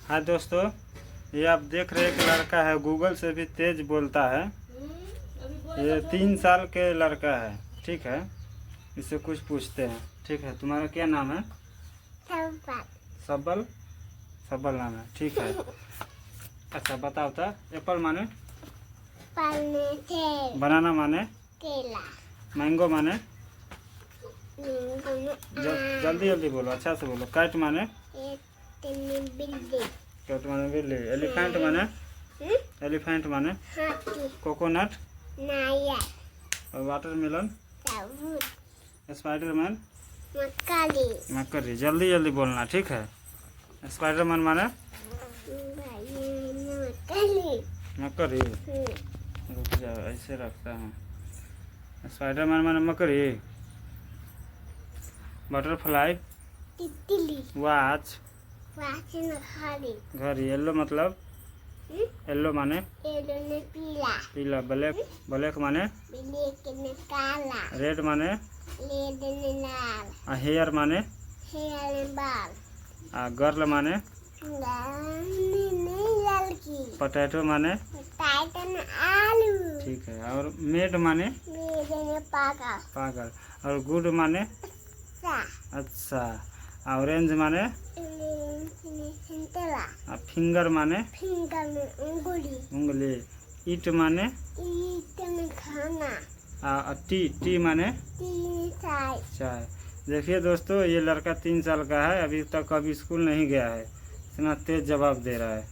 हाँ दोस्तों, ये आप देख रहे हैं कि लड़का है, गूगल से भी तेज बोलता है। ये 3 साल के लड़का है। ठीक है, इससे कुछ पूछते हैं। ठीक है, तुम्हारा क्या नाम है? सबल। सबल नाम है। ठीक है, अच्छा बताओ तो, एप्पल माने? बनाना माने? केला। मैंगो माने? जल्दी जल्दी बोलो, अच्छा से बोलो। कैट माने? बिल्ली। कैट माने बिल्ली। एलिफेंट माने? एलिफेंट माने? हाथी। कोकोनट। नारियल। और वाटरमेलन? स्पाइडरमैन? मक्खी। मकड़ी। जल्दी जल्दी बोलना, ठीक है। स्पाइडरमैन माने? मकड़ी। रुक जाओ, ऐसे रखता हूँ। स्पाइडरमैन माने मकड़ी। बटरफ्लाई? तितली। वॉच? घड़ी। येलो मतलब? येलो माने? पीला। पीला। ब्लैक? ब्लैक माने? ब्लैक में काला। रेड माने? रेड में लाल। हेयर माने? हेयर में बाल। गर्ल माने? लड़की। पोटैटो माने? पोटैटो में आलू। ठीक है, और मेड माने? मेड में पागल। पागल। और गुड माने? अच्छा। ऑरेंज माने? संतरा। फिंगर माने? फिंगर में उंगली। उंगली। ईट माने? ईट में खाना। टी माने? चाय। चाय। देखिए दोस्तों, ये लड़का 3 साल का है, अभी तक कभी स्कूल नहीं गया है, इतना तेज जवाब दे रहा है।